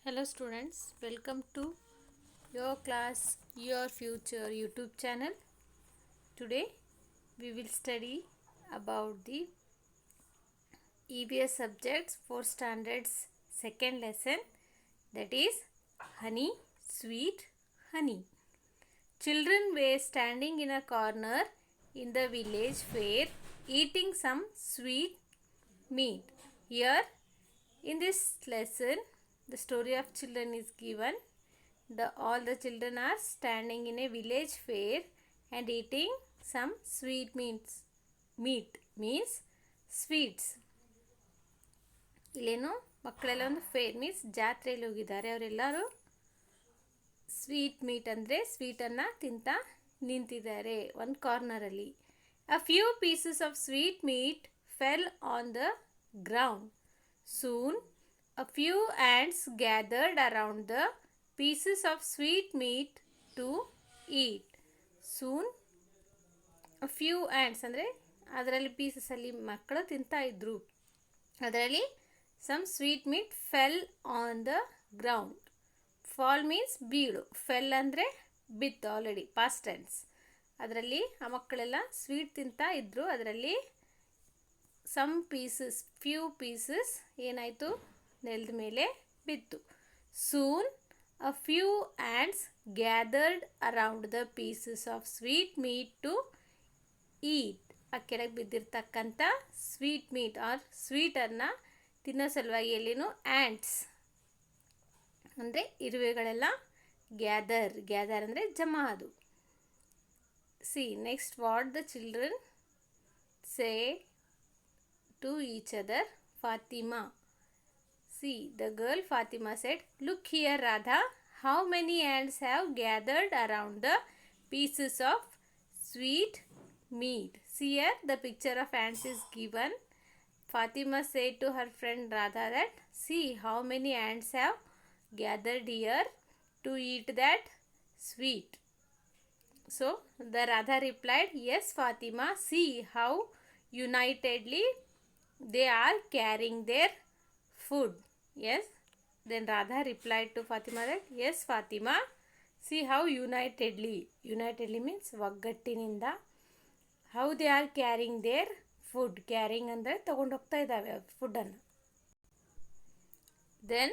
Hello students, welcome to your class, your future YouTube channel. Today we will study about the EVS subjects for standards second lesson, that is honey, sweet honey. Children were standing in a corner in the village fair eating some sweet meat. Here in this lesson the story of children is given. All the children are standing in a village fair and eating some sweet meats. Meat means sweets. ಇಲ್ಲೇನು ಮಕ್ಕಳೆಲ್ಲ ಒಂದು fair means ಜಾತ್ರೆಯಲ್ಲಿ ಹೋಗಿದ್ದಾರೆ. ಅವರೆಲ್ಲರೂ sweet meat ಅಂದರೆ ಸ್ವೀಟನ್ನು ತಿಂತಾ ನಿಂತಿದ್ದಾರೆ ಒಂದು ಕಾರ್ನರಲ್ಲಿ. A few pieces of sweet meat fell on the ground. Soon a few ants gathered around the pieces of sweet meat to eat. Soon a few ants ಅಂದರೆ ಅದರಲ್ಲಿ ಪೀಸಸಲ್ಲಿ ಮಕ್ಕಳು ತಿಂತಾ ಇದ್ರು. ಅದರಲ್ಲಿ some sweet meat fell on the ground. Fall means ಬೀಳು, fell ಅಂದರೆ ಬಿತ್ತು, already past tense. ಅದರಲ್ಲಿ ಆ ಮಕ್ಕಳೆಲ್ಲ ಸ್ವೀಟ್ ತಿಂತಾ ಇದ್ರು. ಅದರಲ್ಲಿ ಸಮ್ ಪೀಸಸ್, ಫ್ಯೂ ಪೀಸಸ್ ಏನಾಯಿತು, ನೆಲದ ಮೇಲೆ ಬಿತ್ತು. Soon a few ants gathered around the pieces of sweet meat to eat. ಆ ಕೆಳಗೆ ಬಿದ್ದಿರ್ತಕ್ಕಂಥ ಸ್ವೀಟ್ ಮೀಟ್ ಆರ್ ಸ್ವೀಟನ್ನು ತಿನ್ನೋ ಸಲುವಾಗಿ ಎಲ್ಲಿನೂ ಆ್ಯಂಟ್ಸ್ ಅಂದರೆ ಇರುವೆಗಳೆಲ್ಲ ಗ್ಯಾದರ್ ಅಂದರೆ ಜಮಾ ಅದು. See next what the children say to each other. Fatima. See, the girl Fatima said, "Look here, Radha. How many ants have gathered around the pieces of sweet meat?" See here, the picture of ants is given. Fatima said to her friend Radha that, "See how many ants have gathered here to eat that sweet." So, the Radha replied, "Yes, Fatima. See how unitedly they are carrying their food." Yes, then Radha replied to Fatima that, "Yes, Fatima, see how unitedly means ಒಗ್ಗಟ್ಟಿನಿಂದ, how they are carrying their food. Carrying ಅಂದರೆ ತಗೊಂಡು ಹೋಗ್ತಾ ಇದ್ದಾವೆ ಫುಡ್ಡನ್ನು. Then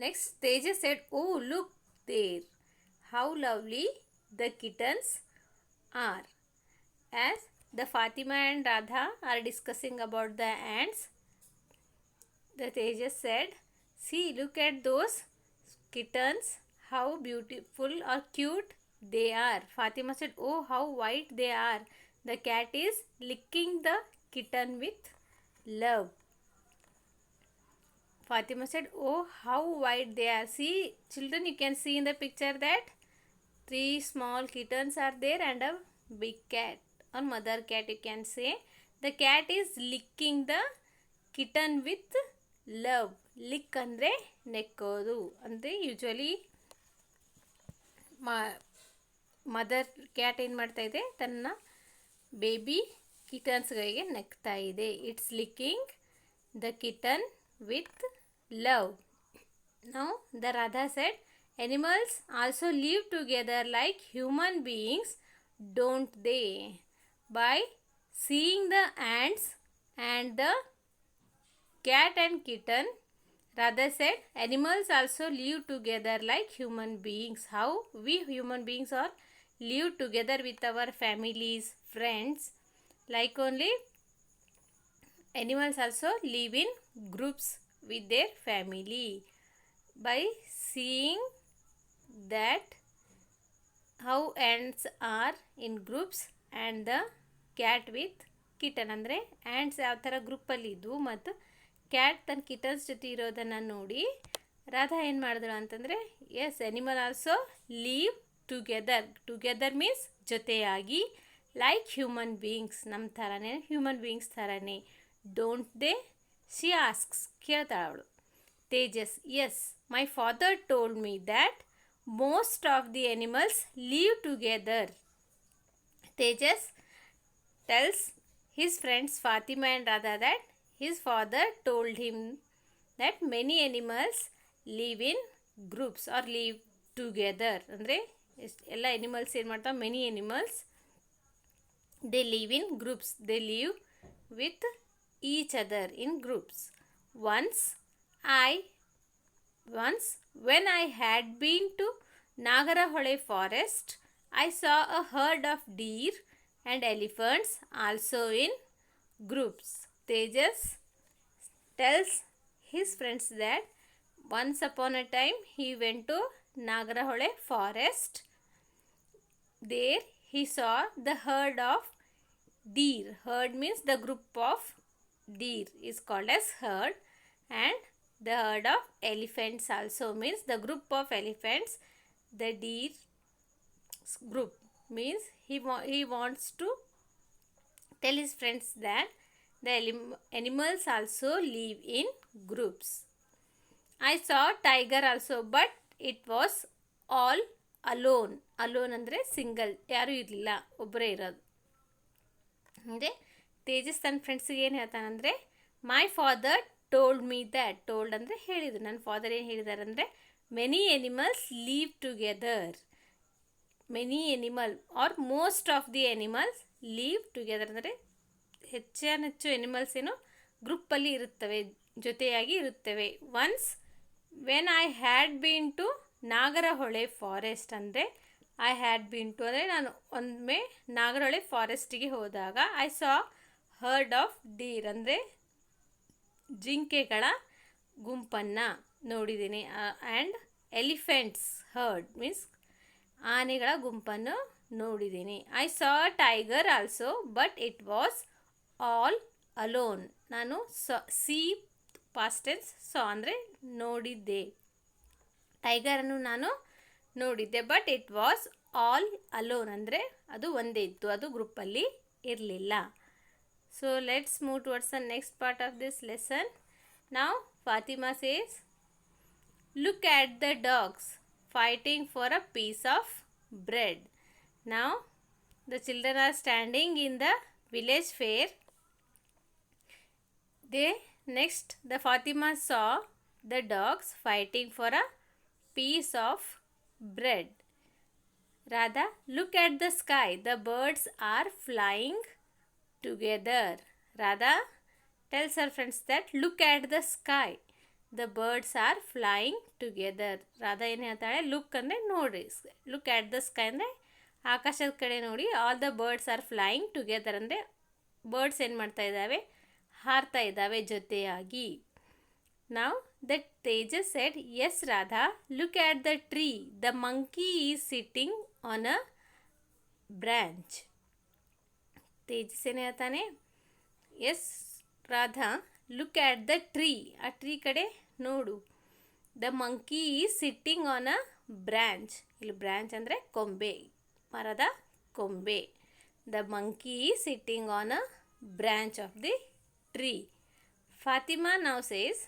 next Teja said, "Oh, look there, how lovely the kittens are." As the Fatima and Radha are discussing about the ants, the Tejas said, "See, look at those kittens, how beautiful or cute they are." Fatima said, "Oh, how white they are. The cat is licking the kitten with love." Fatima said, "Oh, how white they are. See, children, you can see in the picture that 3 small kittens are there and a big cat or mother cat, you can say. The cat is licking the kitten with love. ಲಿಕ್ ಅಂದರೆ ನೆಕ್ಕೋದು. ಅಂದರೆ usually mother cat ಏನು ಮಾಡ್ತಾ ಇದೆ, ತನ್ನ baby ಕಿಟನ್ಸ್ಗಳಿಗೆ ನೆಕ್ತಾ ಇದೆ. It's licking the kitten with love. Now the Radha shed, "Animals also live together like human beings, don't they?" By seeing the ants and the cat and kitten, Radha said, "Animals also live together like human beings. How we human beings are live together with our families, friends. Like only animals also live in groups with their family." By seeing that how ants are in groups and the cat with kitten, ಅಂದರೆ ants ಯಾವ ಥರ ಗ್ರೂಪಲ್ಲಿ ಇದ್ವು ಮತ್ತು cat ತನ್ನ kittens ಜೊತೆ ಇರೋದನ್ನು ನೋಡಿ ರಾಧಾ ಏನು ಮಾಡಿದ್ರು ಅಂತಂದರೆ, yes, animal also live together means ಜೊತೆಯಾಗಿ, ಲೈಕ್ ಹ್ಯೂಮನ್ ಬೀಯಿಂಗ್ಸ್, ನಮ್ಮ ಥರನೇ, ಹ್ಯೂಮನ್ ಬೀಯಿಂಗ್ಸ್ ಥರನೇ. ಡೋಂಟ್ ದೇ, ಶಿ ಆಸ್ಕ್ಸ್, ಕೇಳ್ತಾಳೆ ಅವಳು. Tejas, yes, my father told me that most of the animals live together. Tejas tells his friends Fatima and Radha that his father told him that many animals live in groups R leave together. ಅಂದರೆ ಎಲ್ಲ animals ಏನು ಮಾಡ್ತಾವೆ, many animals they live in groups, they leave with each other in groups. Once when I had been to Nagarahole forest, I saw a herd of deer and elephants also in groups. Tejas tells his friends that once upon a time he went to Nagarahole forest. There he saw the herd of deer. Herd means the group of deer is called as herd, and the herd of elephants also means the group of elephants. The deer group means he wants to tell his friends that the animals also live in groups. I saw tiger also, but it was all alone. Alone ಅಂದರೆ single, ಯಾರೂ ಇರಲಿಲ್ಲ, ಒಬ್ಬರೇ ಇರೋದು. ಅಂದರೆ ತೇಜಸ್ ತನ್ನ ಫ್ರೆಂಡ್ಸಿಗೆ ಏನು ಹೇಳ್ತಾನಂದರೆ, my father told me that. Told ಅಂದರೆ ಹೇಳಿದರು. ನನ್ನ ಫಾದರ್ ಏನು ಹೇಳಿದ್ದಾರೆ ಅಂದರೆ, many animals live together. Many animal are most of the animals live together ಅಂದರೆ ಹೆಚ್ಚು ಎನಿಮಲ್ಸ್ ಏನು ಗ್ರೂಪಲ್ಲಿ ಇರುತ್ತವೆ, ಜೊತೆಯಾಗಿ ಇರುತ್ತವೆ. Once when I had been to Nagarahole forest ಅಂದರೆ ಐ ಹ್ಯಾಡ್ ಬೀನ್ ಟು ಅಂದರೆ ನಾನು ಒಮ್ಮೆ ನಾಗರಹೊಳೆ ಫಾರೆಸ್ಟಿಗೆ ಹೋದಾಗ I saw heard of Deere ಅಂದರೆ ಜಿಂಕೆಗಳ ಗುಂಪನ್ನು ನೋಡಿದ್ದೀನಿ. ಆ್ಯಂಡ್ ಎಲಿಫೆಂಟ್ಸ್ ಹರ್ಡ್ ಮೀನ್ಸ್ ಆನೆಗಳ ಗುಂಪನ್ನು ನೋಡಿದ್ದೀನಿ. I saw tiger also but it was all alone. ನಾನು ಸಿ ಪಾಸ್ಟ್ ಟೆನ್ಸ್ ಸಾ ಅಂದರೆ ನೋಡಿದ್ದೆ, ಟೈಗರನ್ನು ನಾನು ನೋಡಿದ್ದೆ. But it was all alone ಅಂದರೆ ಅದು ಒಂದೇ ಇತ್ತು, ಅದು ಗ್ರೂಪಲ್ಲಿ ಇರಲಿಲ್ಲ. So let's move towards the next part of this lesson. ನಾವು Fatima says, look at the dogs fighting for a piece of bread. Now the children are standing in the village fair. The Fatima saw the dogs fighting for a piece of bread. Radha, look at the sky, the birds are flying together. Radha tells her friends that look at the sky, the birds are flying together. Radha ಏನು ಹೇಳ್ತಾಳೆ, look ಅಂದರೆ ನೋಡಿರಿ, look at the sky ಅಂದರೆ ಆಕಾಶದ ಕಡೆ ನೋಡಿ, all the birds are flying together ಅಂದರೆ birds ಏನು ಮಾಡ್ತಾ ಇದ್ದಾವೆ, ಹಾರ್ತಾ ಇದ್ದಾವೆ ಜೊತೆಯಾಗಿ. Now that Tejas said, yes Radha, look at the tree, the monkey is sitting on a branch. Tejas ಏನು ಹೇಳ್ತಾನೆ, yes Radha, look at the tree, ಆ ಟ್ರೀ ಕಡೆ ನೋಡು. The monkey is sitting on a branch. ಇಲ್ಲಿ ಬ್ರ್ಯಾಂಚ್ ಅಂದರೆ ಕೊಂಬೆ, ಮರದ ಕೊಂಬೆ. The monkey is sitting on a branch of the tree. Fatima now says,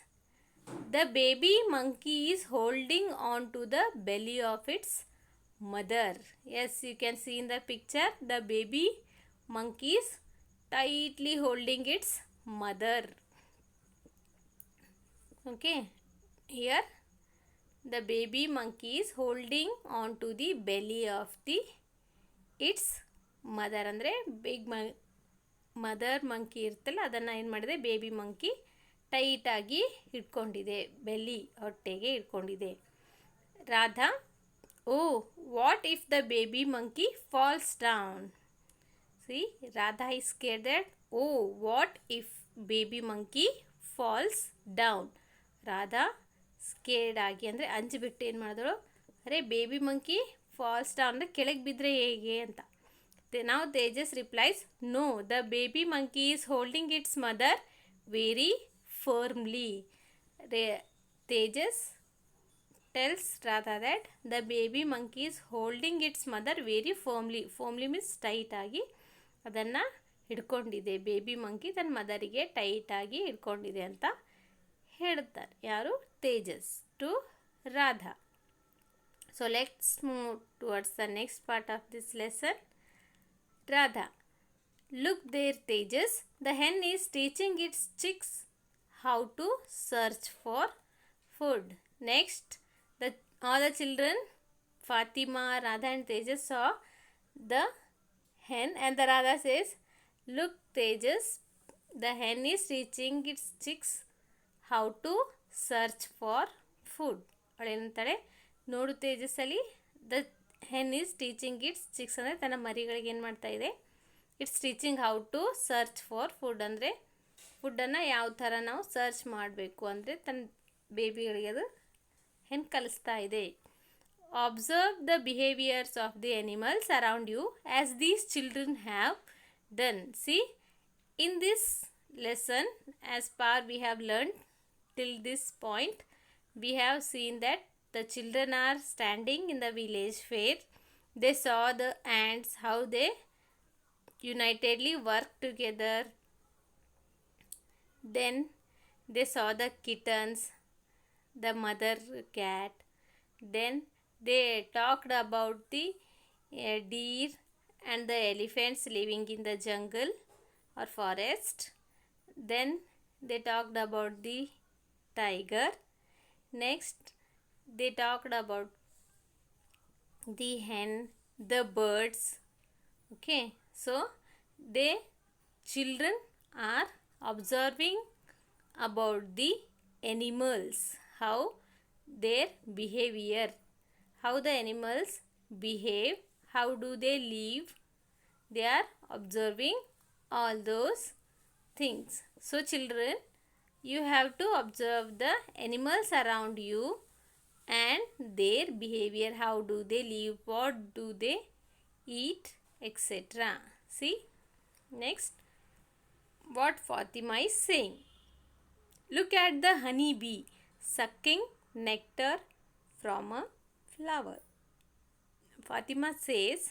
the baby monkey is holding on to the belly of its mother. Yes, you can see in the picture the baby monkey is tightly holding its mother. Okay, here the baby monkey is holding on to the belly of its mother. ಅಂದರೆ big mother monkey ಇರ್ತಲ್ಲ, ಅದನ್ನು ಏನು ಮಾಡಿದೆ, baby monkey ಟೈಟಾಗಿ ಇಟ್ಕೊಂಡಿದೆ, belly ಹೊಟ್ಟೆಗೆ ಇಟ್ಕೊಂಡಿದೆ. Radha, oh what if the baby monkey falls down. See, Radha is scared that, oh, what if baby monkey falls down. Radha scared ಆಗಿ ಅಂದರೆ ಅಂಜಿಬಿಟ್ಟು ಏನು ಮಾಡಿದಳು, ಅರೆ ಬೇಬಿ ಮಂಕಿ ಫಾಲ್ಸ್ ಡೌನ್ ಅಂದರೆ ಕೆಳಗೆ ಬಿದ್ದರೆ ಹೇಗೆ ಅಂತ. Now Tejas replies, no, the baby monkey is holding its mother very firmly. Tejas tells Radha that the baby monkey is holding its mother very firmly. Firmly means tight ಆಗಿ ಅದನ್ನು ಹಿಡ್ಕೊಂಡಿದೆ. Baby monkey ತನ್ನ ಮದರಿಗೆ ಟೈಟಾಗಿ ಹಿಡ್ಕೊಂಡಿದೆ ಅಂತ ಹೇಳ್ತಾರೆ. ಯಾರು, Tejas to Radha. So let's move towards the next part of this lesson. Radha, look there Tejas, the hen is teaching its chicks how to search for food. Next The all the children, Fatima, Radha and Tejas saw the hen, and the Radha says, "Look, Tejas, the hen is teaching its chicks how to search for food." ಅವಳೇನಂತಾಳೆ, ನೋಡು ತೇಜಸ್ಸಲ್ಲಿ, the hen is teaching its chicks ಅಂದರೆ ತನ್ನ ಮರಿಗಳಿಗೆ ಏನು ಮಾಡ್ತಾ ಇದೆ, it's teaching how to search for food ಅಂದರೆ ಫುಡ್ಡನ್ನು ಯಾವ ಥರ ನಾವು ಸರ್ಚ್ ಮಾಡಬೇಕು ಅಂದರೆ ತನ್ನ ಬೇಬಿಗಳಿಗೆ ಅದು ಹೆಣ್ಣು ಕಲಿಸ್ತಾ ಇದೆ. Observe the behaviours of the animals around you as these children have done. See, in this lesson, as far we have learned till this point, we have seen that the children are standing in the village fair. They saw the ants, how they unitedly work together. Then they saw the kittens, the mother cat. Then they talked about the deer and the elephants living in the jungle or forest. Then they talked about the tiger. Next they talked about the hen, the birds. Okay, so they children are observing about the animals, how their behavior, how the animals behave, how do they live. They are observing all those things. So children, you have to observe the animals around you and their behavior, how do they live, what do they eat, etc. See, next what Fatima is saying. Look at the honey bee sucking nectar from a flower. Fatima says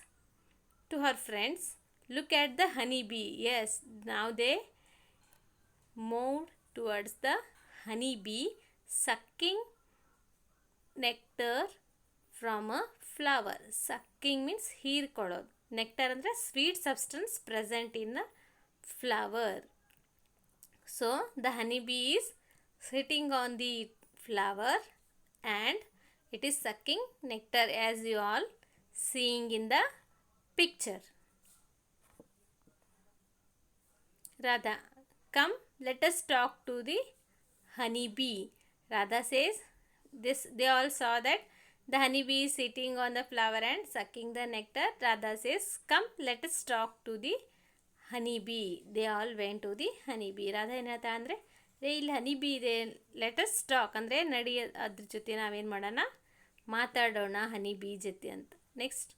to her friends, look at the honey bee. Yes, now they moved towards the honey bee sucking nectar from a flower. Sucking means ಹೀರ್ಕೊಳ್ಳೋದು. Nectar ಅಂದರೆ sweet substance present in a flower. So the honey bee is sitting on the flower and it is sucking nectar, as you all seeing in the picture. Radha, come, let us talk to the honey bee. Radha says, this they all saw that the honey bee is sitting on the flower and sucking the nectar. Radha says, come, let us talk to the honey bee. They all went to the honey bee. Radha ಏನು ಹೇಳ್ತಾ ಅಂದರೆ, ಇಲ್ಲಿ honey bee ಇದೆ, lettuce talk ಅಂದರೆ ನಡಿ ಅದ್ರ ಜೊತೆ ನಾವೇನು ಮಾಡೋಣ, ಮಾತಾಡೋಣ ಹನಿ ಬಿ ಜೊತೆ ಅಂತ. Next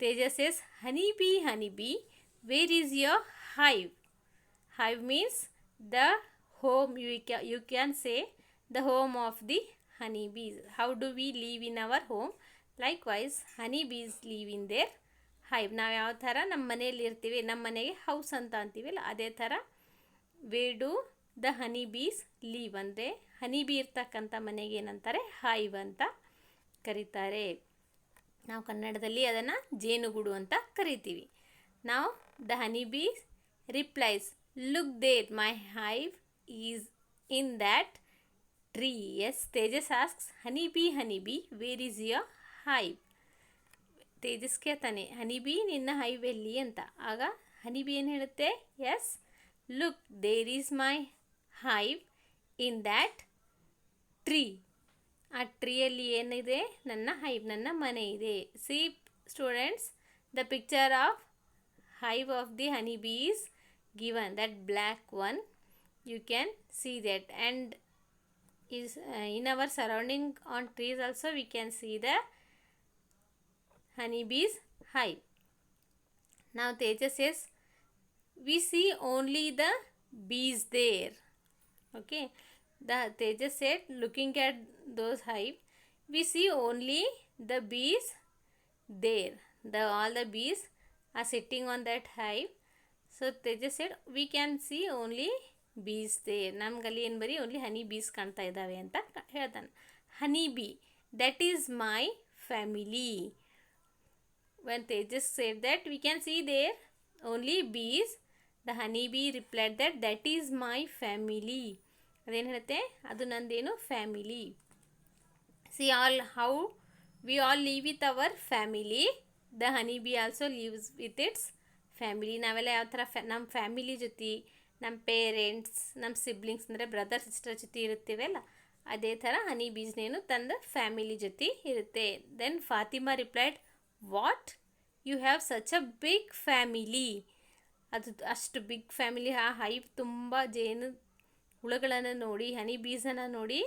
Tejas says, honey bee where is your hive. Hive means the home, you can say the home of the honey bees. How do we live in our home? Likewise, honey bees live in their hive. ನಾವು ಯಾವ ಥರ ನಮ್ಮ ಮನೆಯಲ್ಲಿ ಇರ್ತೀವಿ, ನಮ್ಮ ಮನೆಗೆ house ಅಂತ ಅಂತೀವಲ್ಲ, ಅದೇ ಥರ where do the honey bees live ಅಂದರೆ ಹನಿ ಬಿ ಇರ್ತಕ್ಕಂಥ ಮನೆಗೆ ಏನಂತಾರೆ, ಹೈವ್ ಅಂತ ಕರೀತಾರೆ. ನಾವು ಕನ್ನಡದಲ್ಲಿ ಅದನ್ನು ಜೇನುಗೂಡು ಅಂತ ಕರಿತೀವಿ. Now the honey bee replies, look there, my hive is in that tree. Yes, Tejas asks, honey bee, where is your hive? Tejas ಕೇಳ್ತಾನೆ, ಹನಿ ಬಿ ನಿನ್ನ ಹೈವ್ ಎಲ್ಲಿ ಅಂತ. ಆಗ ಹನಿ ಬಿ ಏನು ಹೇಳುತ್ತೆ, yes, look there is my hive in that tree. ಆ ಟ್ರೀಯಲ್ಲಿ ಏನಿದೆ, ನನ್ನ ಹೈವ್, ನನ್ನ ಮನೆ ಇದೆ. See students, the picture of hive of the honey bee is given, that black one, you can see that, and is in our surrounding on trees also we can see the honey bees hive. Now Tejas says, we see only the bees there. Okay, the Tejas said, looking at those hive, we see only the bees there. All the bees are sitting on that hive. So Tejas said, we can see only bees there. ನಮಗಲ್ಲಿ ಏನು ಬರೀ only ಹನಿ ಬೀಸ್ ಕಾಣ್ತಾ ಇದ್ದಾವೆ ಅಂತ ಹೇಳ್ತಾನೆ. Honey bee, that is my family. when Tejas said that we can see there only bees, the honey bee replied that is my family. ಅದೇನು ಹೇಳುತ್ತೆ, ಅದು ನಂದೇನು family. See all how we all live with our family. The honeybee also lives with its family. ನಾವೆಲ್ಲ ಯಾವ ಥರ ನಮ್ಮ family ಜೊತೆ, ನಮ್ಮ ಪೇರೆಂಟ್ಸ್, ನಮ್ಮ ಸಿಬ್ಲಿಂಗ್ಸ್ ಅಂದರೆ ಬ್ರದರ್ ಸಿಸ್ಟರ್ ಜೊತೆ ಇರುತ್ತೀವಲ್ಲ, ಅದೇ ಥರ ಹನಿ ಬೀಸ್ನೇನು ತಂದು ಫ್ಯಾಮಿಲಿ ಜೊತೆ ಇರುತ್ತೆ. Then Fatima replied, what, you have such a big family. ಅದು ಅಷ್ಟು ಬಿಗ್ ಫ್ಯಾಮಿಲಿ. ಆ ಹೈವ್ ತುಂಬ ಜೇನು ಹುಳುಗಳನ್ನು ನೋಡಿ, ಹನಿ ಬೀಸನ್ನು ನೋಡಿ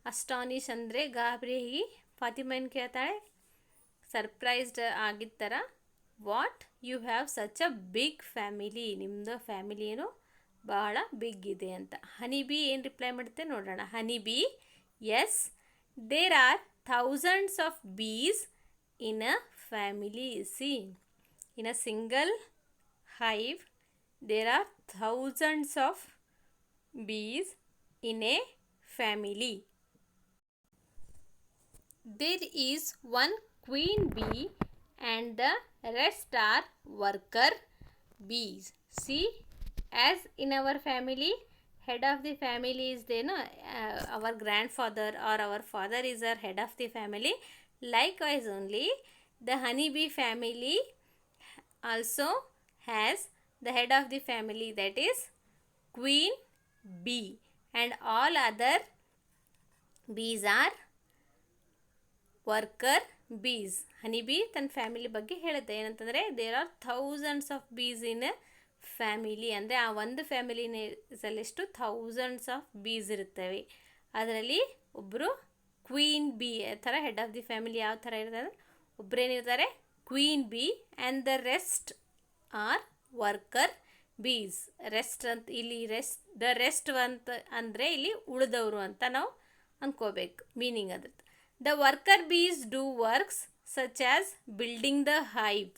ಅಸ್ಟಾನಿಷ್ ಅಂದರೆ ಗಾಬರಿ ಫಾತಿಮಾ ಏನು ಕೇಳ್ತಾಳೆ, ಸರ್ಪ್ರೈಸ್ಡ್ ಆಗಿದ್ದ ಥರ, what, you have such a big family, ನಿಮ್ಮದು ಫ್ಯಾಮಿಲಿ ಏನು ಭಾಳ ಬಿಗ್ ಇದೆ ಅಂತ. ಹನಿ ಬಿ ಏನು ರಿಪ್ಲೈ ಮಾಡುತ್ತೆ ನೋಡೋಣ. Honey bee, yes, there are thousands of bees in a family. See, in a single hive there are thousands of bees in a family. There is one queen bee and the rest are worker bees. See, as in our family, head of the family is there, no? Our grandfather or our father is our head of the family. Likewise only the honeybee family also has the head of the family, that is queen bee, and all other bees are worker bees. Honey bee ತನ್ನ family ಬಗ್ಗೆ ಹೇಳುತ್ತೆ ಏನಂತಂದರೆ, there are thousands of bees in family. ಅಂದರೆ ಆ ಒಂದು ಫ್ಯಾಮಿಲಿನಲ್ಲಿಷ್ಟು thousands of ಬೀಸ್ ಇರುತ್ತವೆ. ಅದರಲ್ಲಿ ಒಬ್ಬರು ಕ್ವೀನ್ ಬಿ ಥರ ಹೆಡ್ ಆಫ್ ದಿ ಫ್ಯಾಮಿಲಿ. ಯಾವ ಥರ ಇರ್ತಾರೆ, ಒಬ್ಬರೇನಿರ್ತಾರೆ queen bee, and the rest are worker bees. Rest ಅಂತ ಇಲ್ಲಿ ದ ರೆಸ್ಟ್ ಅಂತ ಅಂದರೆ ಇಲ್ಲಿ ಉಳಿದವರು ಅಂತ ನಾವು ಅಂದ್ಕೋಬೇಕು, ಮೀನಿಂಗ್ ಅದ್ರದ್ದು. The worker bees do works such as building the hive.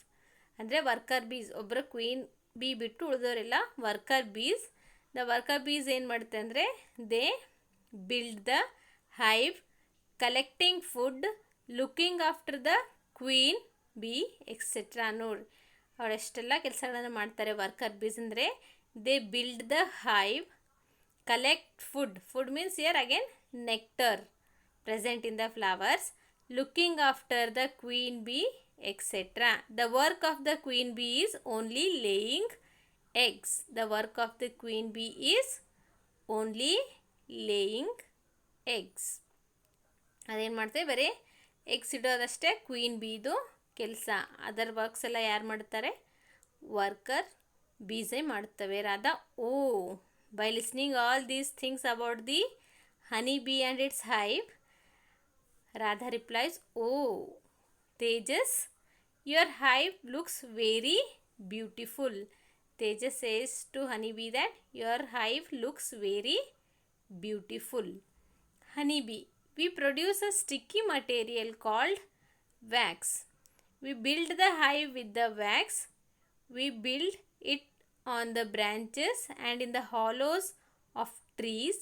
ಅಂದರೆ ವರ್ಕರ್ ಬೀಸ್, ಒಬ್ಬರು ಕ್ವೀನ್ ಬಿ ಬಿಟ್ಟು ಉಳಿದವರೆಲ್ಲ ವರ್ಕರ್ ಬೀಸ್. ದ ವರ್ಕರ್ ಬೀಸ್ ಏನು ಮಾಡುತ್ತೆ ಅಂದರೆ, they build the hive, collecting food, looking after the queen B etcetera. ನೋಡಿ ಅವಳೆಷ್ಟೆಲ್ಲ ಕೆಲಸಗಳನ್ನು ಮಾಡ್ತಾರೆ ವರ್ಕರ್ ಬೀಸ್ ಅಂದರೆ. They build the hive, collect food, food means here again nectar present in the flowers, looking after the queen bee, etc. The work of the queen bee is only laying eggs. The work of the queen bee is only laying eggs. ಅದೇನು ಮಾಡ್ತೇವೆ, ಬರೀ eggs ಇಡೋದಷ್ಟೇ queen ಬೀದು ಕೆಲಸ. Other works ಎಲ್ಲ ಯಾರು ಮಾಡ್ತಾರೆ, worker ಬೀಸೇ ಮಾಡ್ತವೆ. Radha, oh, by listening all these things about the honey bee and its hive, Radha replies, oh, Tejas, your hive looks very beautiful. Tejas says to honeybee that your hive looks very beautiful. Honeybee, we produce a sticky material called wax. We build the hive with the wax. We build it on the branches and in the hollows of trees,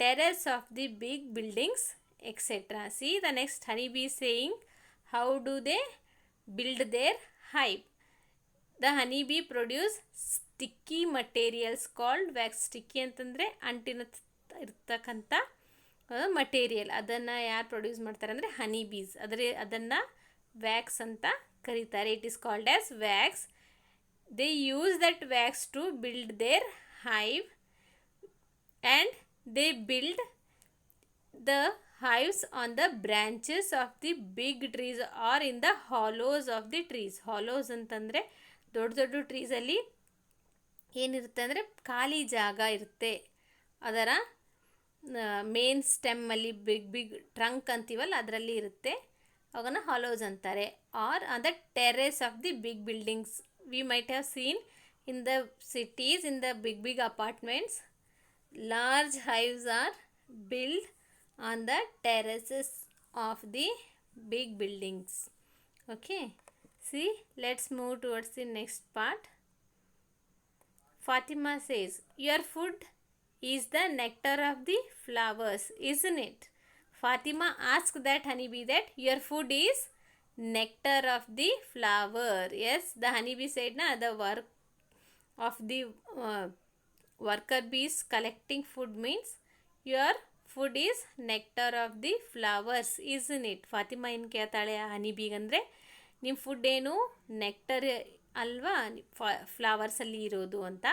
terrace of the big buildings, etc. See, the next honeybee is saying how do they build their hive. The honeybee produce sticky materials called wax. Sticky ಅಂತಂದರೆ ಅಂಟಿನ ಇರ್ತಕ್ಕಂಥ material. ಅದನ್ನು ಯಾರು produce ಮಾಡ್ತಾರೆ ಅಂದರೆ ಹನಿ ಬೀಸ್. ಅದನ್ನು wax ಅಂತ ಕರೀತಾರೆ. It is called as wax. They use that wax to build their hive, and they build the hives on the branches of the big trees or in the hollows of the trees. hollows ಅಂತಂದರೆ ದೊಡ್ಡ ದೊಡ್ಡ ಟ್ರೀಸಲ್ಲಿ ಏನಿರುತ್ತೆ ಅಂದರೆ ಖಾಲಿ ಜಾಗ ಇರುತ್ತೆ. ಅದರ main ಸ್ಟೆಮ್ಮಲ್ಲಿ big trunk ಅಂತೀವಲ್ಲ ಅದರಲ್ಲಿ ಇರುತ್ತೆ, ಅವನ್ನು ಹಾಲೋಸ್ ಅಂತಾರೆ. Are on the terrace of the big buildings. We might have seen in the cities, in the big apartments, large hives are built on the terraces of the big buildings. Okay, see, let's move towards the next part. Fatima says, your food is the nectar of the flowers, isn't it? Fatima asked that honeybee that your food is nectar of the flower. Yes, the honeybee said, na, the work of the worker bees collecting food means your food is nectar of the flowers isn't it. Fatima ಏನು ಕೇಳ್ತಾಳೆ ಹನಿ ಬೀಗಂದರೆ, ನಿಮ್ಮ food ಏನು nectar ಅಲ್ವಾ, ಫ್ಲವರ್ಸಲ್ಲಿ ಇರೋದು ಅಂತ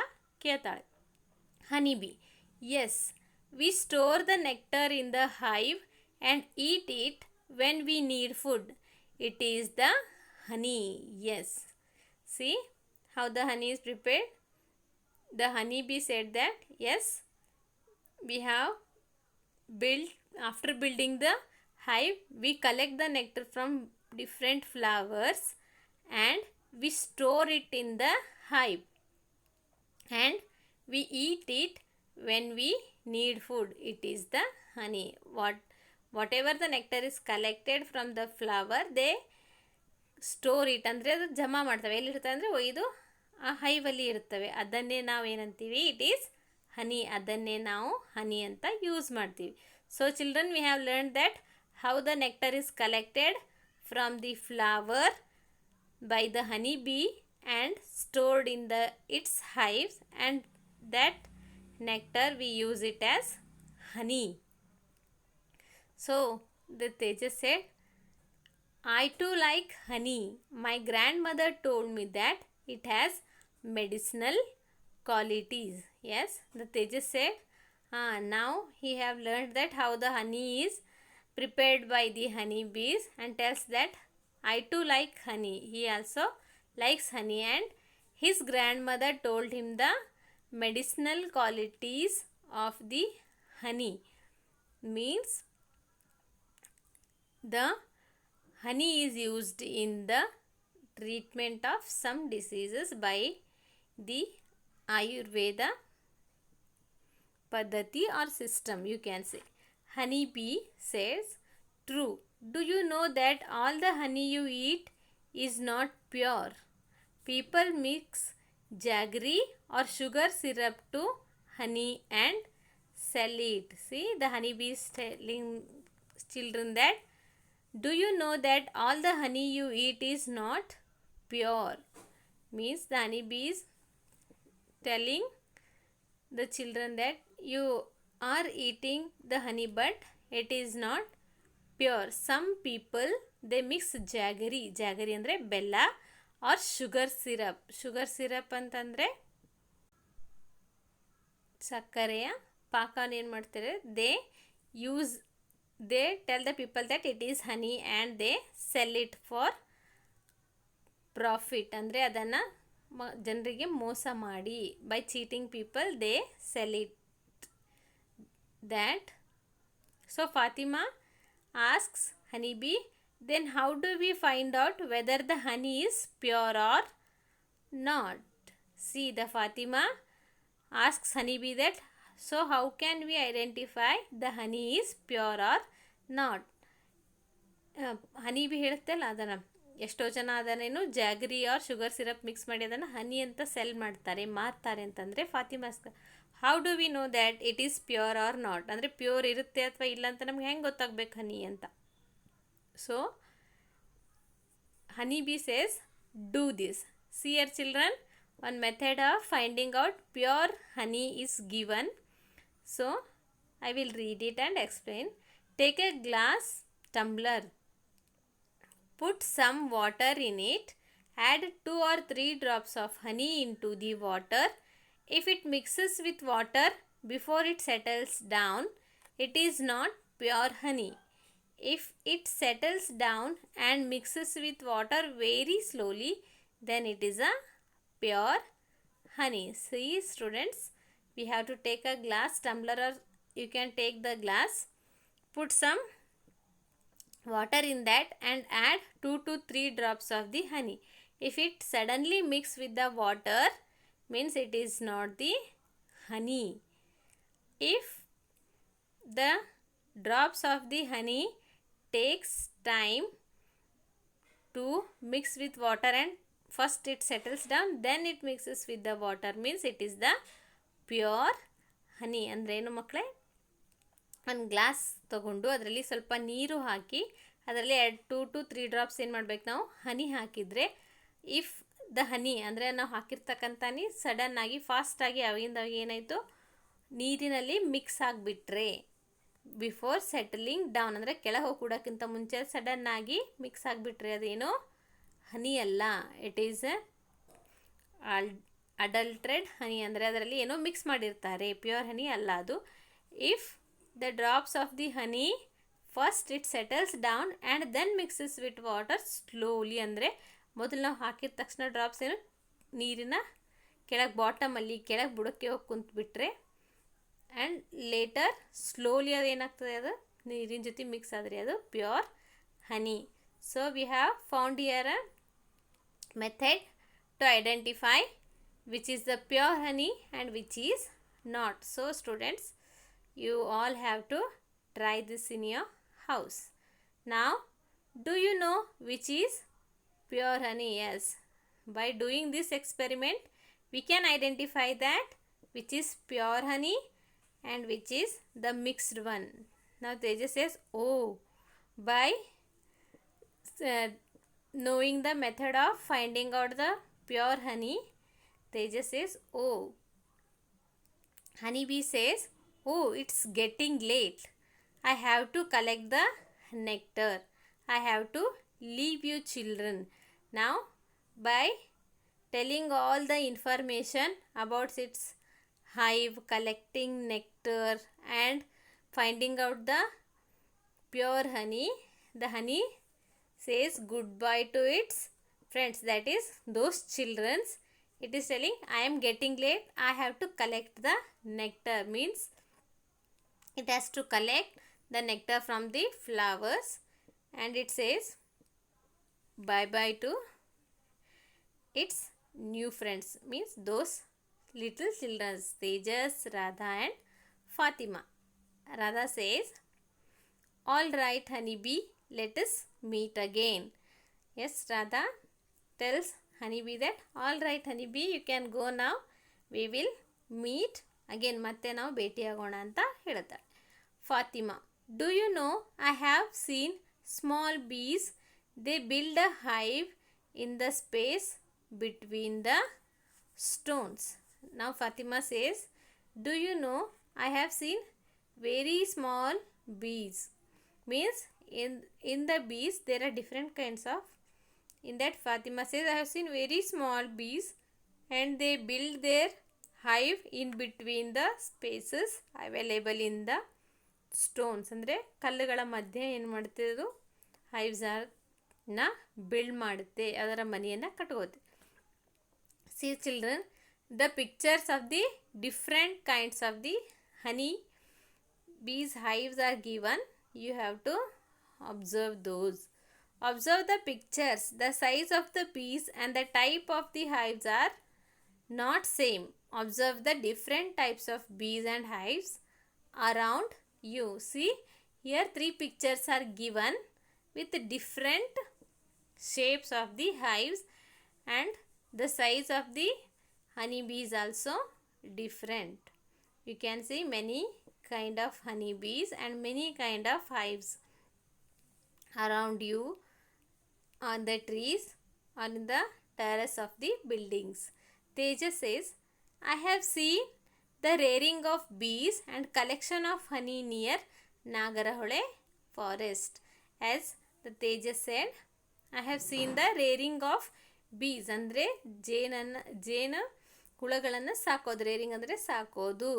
ಕೇಳ್ತಾಳೆ. Honey bee, yes, we store the nectar in the hive and eat it when we need food. It is the honey. Yes, see how the honey is prepared. The honeybee said that yes, we have built, after building the hive, we collect the nectar from different flowers and we store it in the hive and we eat it when we need food. It is the honey. Whatever the nectar is collected from the flower, they store it ಅಂದರೆ ಅದು ಜಮಾ ಮಾಡ್ತವೆ. ಎಲ್ಲಿರ್ತವೆ ಅಂದರೆ ಒಯ್ದು ಆ ಹೈವಲ್ಲಿ ಇರ್ತವೆ. ಅದನ್ನೇ ನಾವು ಏನಂತೀವಿ, ಇಟ್ ಈಸ್ ಹನಿ. ಅದನ್ನೇ ನಾವು ಹನಿ ಅಂತ ಯೂಸ್ ಮಾಡ್ತೀವಿ. So children, we have learn that how the nectar is collected from the flower by the honey bee and stored in the its hives and that nectar we use it as honey. So the Tejas said, I too like honey. My grandmother told me that it has medicinal qualities. Yes, the Tejas said, now he have learned that how the honey is prepared by the honey bees and tells that I too like honey. He also likes honey and his grandmother told him the medicinal qualities of the honey. Means the honey is used in the treatment of some diseases by the Ayurveda Paddhati or system, you can say. Honey bee says, true. Do you know that all the honey you eat is not pure? People mix jaggery or sugar syrup to honey and sell it. See, the honey bee is telling children that, do you know that all the honey you eat is not pure? Means the honey bee is telling the children that you are eating the honey but it is not pure. Some people, they mix jaggery. Jaggery ಅಂದರೆ ಬೆಲ್ಲ or sugar syrup. Sugar syrup ಅಂತಂದರೆ ಸಕ್ಕರೆಯ ಪಾಕನ ಏನು ಮಾಡ್ತಾರೆ, they tell the people that it is honey and they sell it for profit. ಅಂದರೆ ಅದನ್ನು ಜನರಿಗೆ ಮೋಸ ಮಾಡಿ, by cheating people they sell it. That so Fatima asks honeybee, then how do we find out whether the honey is pure or not? See, the Fatima asks honeybee that, so how can we identify the honey is pure or not? Honey bee ಹೇಳುತ್ತಲ್ಲ, ಅದನ್ನು ಎಷ್ಟೋ ಜನ ಅದನ್ನೇನು jaggery or sugar syrup mix ಮಾಡಿ ಅದನ್ನು honey ಅಂತ sell ಮಾಡ್ತಾರೆ, ಮಾರ್ತಾರೆ ಅಂತಂದರೆ Fatima asks how do we know that it is pure or not, ಅಂದರೆ ಪ್ಯೂರ್ ಇರುತ್ತೆ ಅಥವಾ ಇಲ್ಲ ಅಂತ ನಮ್ಗೆ ಹೆಂಗೆ ಗೊತ್ತಾಗಬೇಕು ಹನಿ ಅಂತ. So honey bee says, do this. See your children, one method of finding out pure honey is given. So I will read it and explain. Take a glass tumbler, put some water in it, add 2 or 3 drops of honey into the water. If it mixes with water before it settles down, it is not pure honey. If it settles down and mixes with water very slowly, then it is a pure honey. See students, we have to take a glass tumbler, or you can take the glass, put some water in that and add 2 to 3 drops of the honey. If it suddenly mix with the water, means it is not the honey. If the drops of the honey takes time to mix with water and first it settles down, then it mixes with the water, means it is the pure honey. ಅಂದರೆ ಏನು ಮಕ್ಕಳೇ, ಒಂದು glass ತೊಗೊಂಡು ಅದರಲ್ಲಿ ಸ್ವಲ್ಪ ನೀರು ಹಾಕಿ ಅದರಲ್ಲಿ 2 to 3 drops ಏನು ಮಾಡಬೇಕು ನಾವು, ಹನಿ ಹಾಕಿದರೆ, ಇಫ್ ದ ಹನಿ ಅಂದರೆ ನಾವು ಹಾಕಿರ್ತಕ್ಕಂಥ ಹನಿ ಸಡನ್ನಾಗಿ ಫಾಸ್ಟಾಗಿ ಅವಾಗಿಂದ ಏನಾಯಿತು ನೀರಿನಲ್ಲಿ ಮಿಕ್ಸ್ ಆಗಿಬಿಟ್ರೆ, ಬಿಫೋರ್ ಸೆಟಲಿಂಗ್ ಡೌನ್, ಅಂದರೆ ಕೆಳಗೆ ಹೋಗಿ ಕೂಡೋಕ್ಕಿಂತ ಮುಂಚೆ ಸಡನ್ನಾಗಿ ಮಿಕ್ಸ್ ಆಗಿಬಿಟ್ರೆ ಅದೇನು ಹನಿ ಅಲ್ಲ. ಇಟ್ ಈಸ್ ಅಡಲ್ಟ್ರೇಡ್ ಹನಿ, ಅಂದರೆ ಅದರಲ್ಲಿ ಏನೋ ಮಿಕ್ಸ್ ಮಾಡಿರ್ತಾರೆ, ಪ್ಯೂರ್ ಹನಿ ಅಲ್ಲ ಅದು. If the drops of the honey first it settles down and then mixes with water slowly, ಅಂದರೆ ಮೊದಲು ನಾವು ಹಾಕಿದ ತಕ್ಷಣ ಡ್ರಾಪ್ಸ್ ಏನು ನೀರಿನ ಕೆಳಗೆ ಬಾಟಮಲ್ಲಿ ಕೆಳಗೆ ಬುಡಕ್ಕೆ ಹೋಗಿ ಕುಂತ್ಬಿಟ್ರೆ ಆ್ಯಂಡ್ ಲೇಟರ್ ಸ್ಲೋಲಿ ಅದು ಏನಾಗ್ತದೆ, ಅದು ನೀರಿನ ಜೊತೆ ಮಿಕ್ಸ್ ಆದರೆ ಅದು pure honey. So we have found here a method to identify which is the pure honey and which is not. So students, you all have to try this in your house. Now do you know which is pure honey? Yes, by doing this experiment we can identify that which is pure honey and which is the mixed one. Now Tejas says, oh, by knowing the method of finding out the pure honey, Tejas says, oh. Honeybee says, oh, it's getting late. I have to collect the nectar. I have to leave you children. Now, by telling all the information about its hive, collecting nectar and finding out the pure honey, the honey says goodbye to its friends, that is those children's. It is telling, I am getting late, I have to collect the nectar, means it has to collect the nectar from the flowers, and it says bye bye to its new friends, means those little children, Tejas, Radha and Fatima. Radha says, all right honeybee, let us meet again. Yes, Radha tells honeybee that all right honeybee, you can go now, we will meet again, ಮತ್ತೆ ನಾವು ಭೇಟಿಯಾಗೋಣ ಅಂತ ಹೇಳ್ತಾಳೆ. Fatima, do you know I have seen small bees, they build a hive in the space between the stones. Now Fatima says, do you know I have seen very small bees, means in the bees there are different kinds of. In that Fatima says, I have seen very small bees and they build their hive in between the spaces available in the stones, ಅಂದರೆ ಕಲ್ಲುಗಳ ಮಧ್ಯೆ ಏನು ಮಾಡುತ್ತೆ, ಅದು ಹೈವ್ಸ್ನ build ಮಾಡುತ್ತೆ, ಅದರ ಮನೆಯನ್ನು ಕಟ್ಕೋತೆ. See children, the pictures of the different kinds of the honey bees hives are given. You have to observe those. Observe the pictures. The size of the bees and the type of the hives are not same. Observe the different types of bees and hives around you. See, here 3 pictures are given with different shapes of the hives, and the size of the honeybees also different. You can see many kind of honeybees and many kind of hives around you, on the trees, on the terrace of the buildings. Tejas says, I have seen the rearing of bees and collection of honey near Nagarahole forest. As the Tejas said, I have seen the rearing of bees, ಅಂದರೆ ಜೇನು ಹುಳಗಳನ್ನು ಸಾಕೋದು, rearing ಅಂದರೆ ಸಾಕೋದು,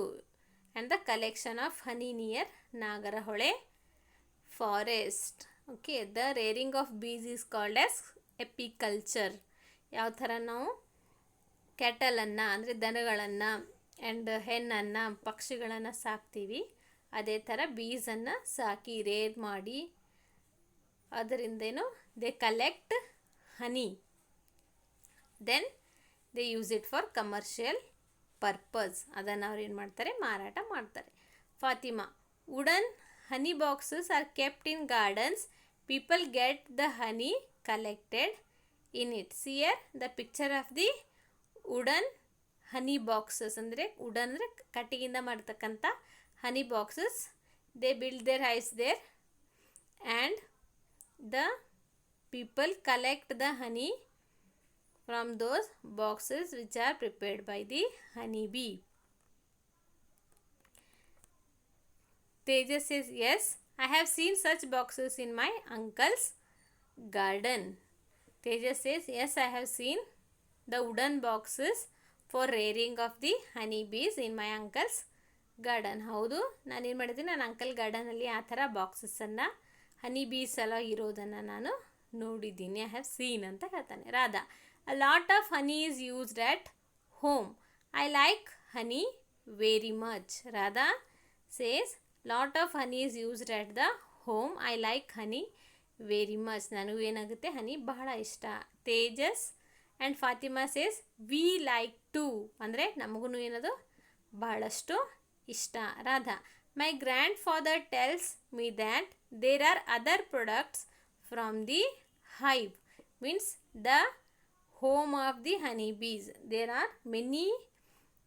and the collection of honey near Nagarahole forest. Okay, the rearing of bees is called as apiculture. ಯಾವ ಥರ ನಾವು ಕ್ಯಾಟಲನ್ನು ಅಂದರೆ ದನಗಳನ್ನು ಆ್ಯಂಡ್ ಹೆಣ್ಣನ್ನು ಪಕ್ಷಿಗಳನ್ನು ಸಾಕ್ತೀವಿ, ಅದೇ ಥರ ಬೀಸನ್ನು ಸಾಕಿ ರೇರ್ ಮಾಡಿ ಅದರಿಂದೇನು they collect honey, then they use it for commercial purpose, ಅದನ್ನು ಅವ್ರು ಏನು ಮಾಡ್ತಾರೆ, ಮಾರಾಟ ಮಾಡ್ತಾರೆ. Fatima, wooden honey boxes are kept in gardens, people get the honey collected in it. See here the picture of the wooden honey boxes, ಅಂದರೆ wooden ಅಂದರೆ ಕಟ್ಟಿಗೆಯಿಂದ ಮಾಡ್ತಕ್ಕಂಥ honey boxes, they build their hives there and the people collect the honey from those boxes which are prepared by the honey bee. Tejas says, yes, I have seen such boxes in my uncle's garden. Tejas says, yes, I have seen the wooden boxes for rearing of the honeybees in my uncle's garden. ಹೌದು, ನಾನೇನು ಮಾಡಿದ್ದೀನಿ, ನನ್ನ uncle ಗಾರ್ಡನಲ್ಲಿ ಆ ಥರ ಬಾಕ್ಸಸ್ಸನ್ನು ಹನಿ ಬೀಸ್ ಎಲ್ಲ ಇರೋದನ್ನು ನಾನು ನೋಡಿದ್ದೀನಿ. ಐ ಹ್ಯಾವ್ ಸೀನ್ ಅಂತ ಹೇಳ್ತಾನೆ. Radha, a lot of honey is used at home. I like honey very much. Radha says lot of honey is used at the home. I like honey very much. ನನಗೂ ಏನಾಗುತ್ತೆ, ಹನಿ ಬಹಳ ಇಷ್ಟ. Tejas and Fatima says we like too, ಅಂದರೆ ನಮಗೂ ಏನದು ಬಹಳಷ್ಟು ಇಷ್ಟ. Radha, my grandfather tells me that there are other products from the hive, means the home of the honey bees. There are many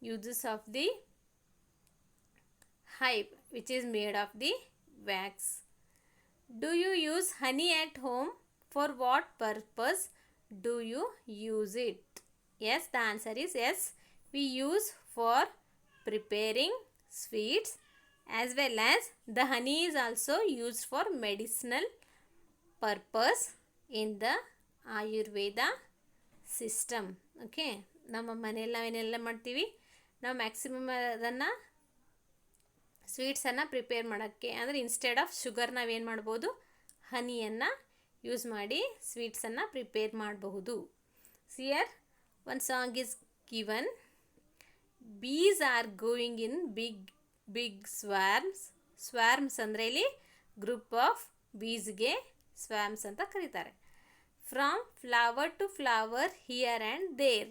uses of the hive which is made of the wax. Do you use honey at home? For what purpose do you use it? Yes, the answer is yes. We use for preparing sweets, as well as the honey is also used for medicinal purpose in the Ayurveda system. Okay, ನಮ್ಮ ಮನೆಯಲ್ಲಿ ನಾವೇನೆಲ್ಲ ಮಾಡ್ತೀವಿ, ನಾವು maximum ಅದನ್ನು ಸ್ವೀಟ್ಸನ್ನು prepare ಮಾಡೋಕ್ಕೆ, ಅಂದರೆ instead of sugar ನಾವೇನು ಮಾಡ್ಬೋದು, ಹನಿಯನ್ನು ಯೂಸ್ ಮಾಡಿ ಸ್ವೀಟ್ಸನ್ನು ಪ್ರಿಪೇರ್ ಮಾಡಬಹುದು. Here one song is given. Bees are going in big swarms. Swarms ಅಂದರೆ ಇಲ್ಲಿ ಗ್ರೂಪ್ ಆಫ್ ಬೀಸ್ಗೆ ಸ್ವಾಮ್ಸ್ ಅಂತ ಕರೀತಾರೆ. From flower to flower here and there,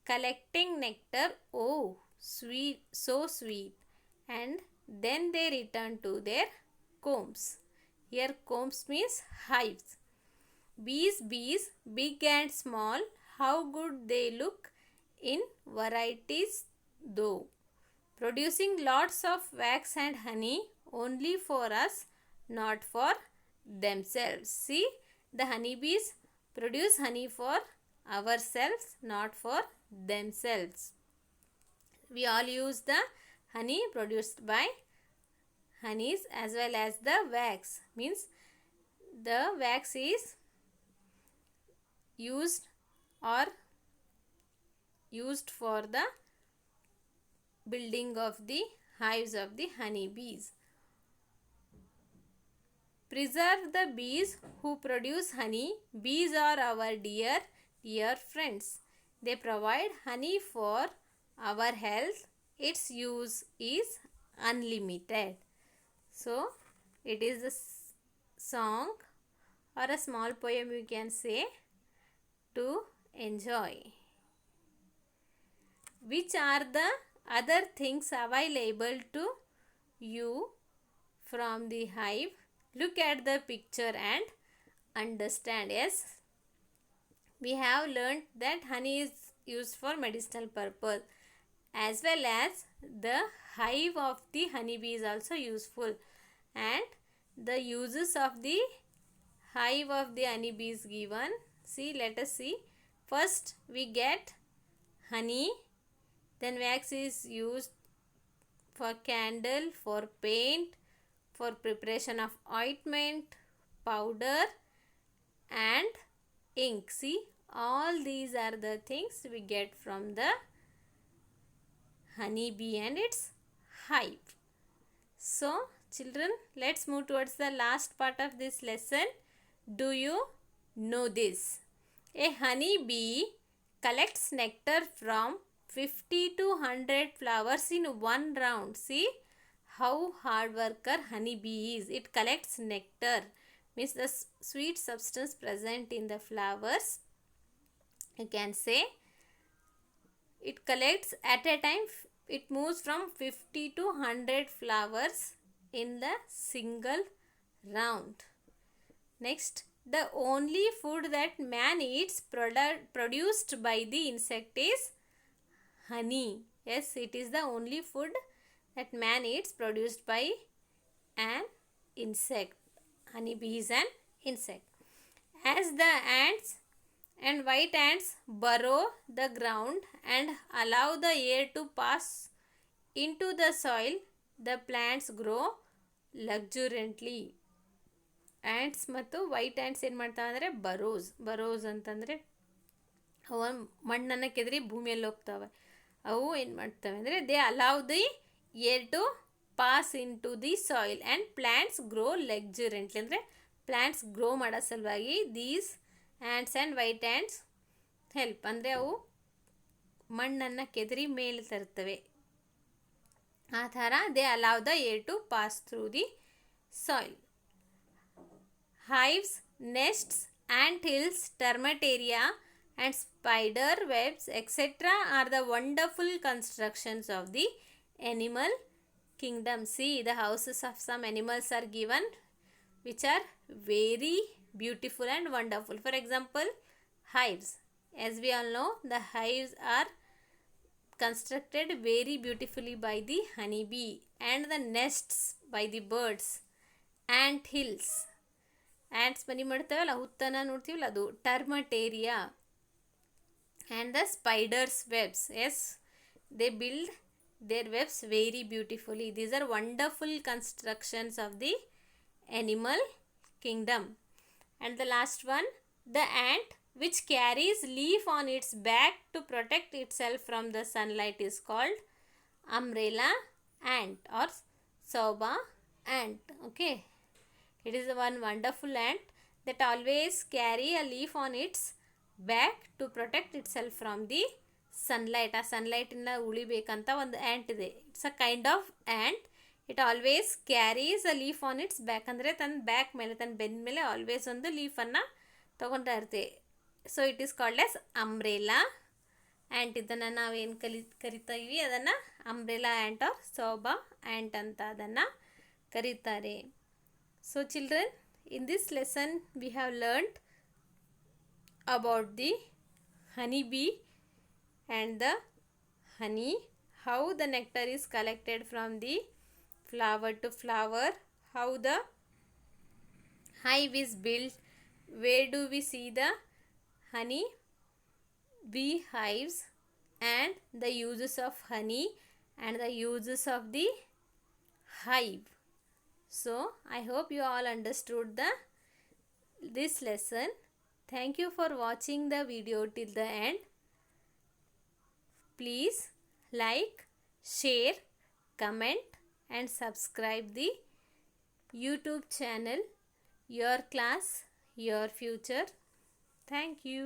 collecting nectar, oh sweet, so sweet, and then they return to their combs. Here combs means hives. Bees, big and small, how good they look in varieties though, producing lots of wax and honey only for us, not for themselves. See, the honeybees produce honey for ourselves, not for themselves. We all use the honey produced by honeys, as well as the wax, means the wax is used for the building of the hives of the honey bees. Preserve the bees who produce honey. Bees are our dear friends. They provide honey for our health. Its use is unlimited. So it is a song or a small poem, you can say, to enjoy. Which are the other things available to you from the hive? Look at the picture and understand. Yes, we have learned that honey is used for medicinal purpose, as well as the hive of the honeybee is also useful, and the uses of the hive of the honeybee is given. See, let us see. First we get honey, then wax is used for candle, for paint, for preparation of ointment, powder, and ink. See, all these are the things we get from the honeybee and its hive. So children, let's move towards the last part of this lesson. Do you know this? A honeybee collects nectar from 50 to 100 flowers in one round. See how hard worker honeybee is. It collects nectar, means the sweet substance present in the flowers. You can say it collects at a time, it moves from 50 to 100 flowers in the single round. Next, the only food that man eats produced by the insect is honey. Yes, it is the only food that man eats produced by an insect. Honeybee is an insect. As the ants and white ants burrow the ground and allow the air to pass into the soil, the plants grow ಲಕ್ಸುರೆಂಟ್ಲಿ. Ants ಮತ್ತು white ants ಏನು ಮಾಡ್ತಾವೆ ಅಂದರೆ Burroughs ಅಂತಂದರೆ ಅವು ಮಣ್ಣನ್ನು ಕೆದರಿ ಭೂಮಿಯಲ್ಲಿ ಹೋಗ್ತವೆ. ಅವು ಏನು ಮಾಡ್ತವೆ ಅಂದರೆ they allow the air to pass into the soil and plants grow luxuriantly. ಅಂದರೆ ಪ್ಲ್ಯಾಂಟ್ಸ್ ಗ್ರೋ ಮಾಡೋ ಸಲುವಾಗಿ these ants and white ants help. ಅಂದರೆ ಅವು ಮಣ್ಣನ್ನು ಕೆದರಿ ಮೇಲೆ ತರ್ತವೆ. ಆ ಥರ they allow the air to pass through the soil. Hives, nests, ant hills, termitaria and spider webs etc. are the wonderful constructions of the animal kingdom. See, the houses of some animals are given which are very beautiful and wonderful. For example, hives. As we all know, the hives are constructed very beautifully by the honeybee, and the nests by the birds. Ant hills, ants ಮನೆ ಮಾಡ್ತಾವಲ್ಲ, ಹುತ್ತನ ನೋಡ್ತೀವಲ್ಲ, ಅದು termitaria. And the spiders webs, yes, they build their webs very beautifully. These are wonderful constructions of the animal kingdom. And the last one, the ant which carries leaf on its back to protect itself from the sunlight is called umbrella ant or soba ant. Okay, it is one wonderful ant that always carry a leaf on its back to protect itself from the sunlight. ಆ ಸನ್ಲೈಟಿಂದ ಉಳಿಬೇಕಂತ ಒಂದು ant ಇದೆ. It's a kind of ant. It always carries a leaf on its back. ಅಂದರೆ ತನ್ನ back ಮೇಲೆ, ತನ್ನ ಬೆನ್ನ ಮೇಲೆ always ಒಂದು ಲೀಫನ್ನು ತೊಗೊತಾ ಇರುತ್ತೆ. So it is called as umbrella ant. ಇದನ್ನು ನಾವೇನು ಕರಿತೀವಿ ಅದನ್ನು ಅಂಬ್ರೆಲಾ ಆ್ಯಂಟ್ ಆರ್ ಸೋಬಾ ಆ್ಯಂಟ್ ಅಂತ ಅದನ್ನು ಕರೀತಾರೆ. So children, in this lesson we have learnt about the honeybee and the honey, how the nectar is collected from the flower to flower, how the hive is built, where do we see the honey bee hives, and the uses of honey and the uses of the hive. So I hope you all understood this lesson. Thank you for watching the video till the end. Please like, share, comment and subscribe the YouTube channel Your Class Your Future. Thank you.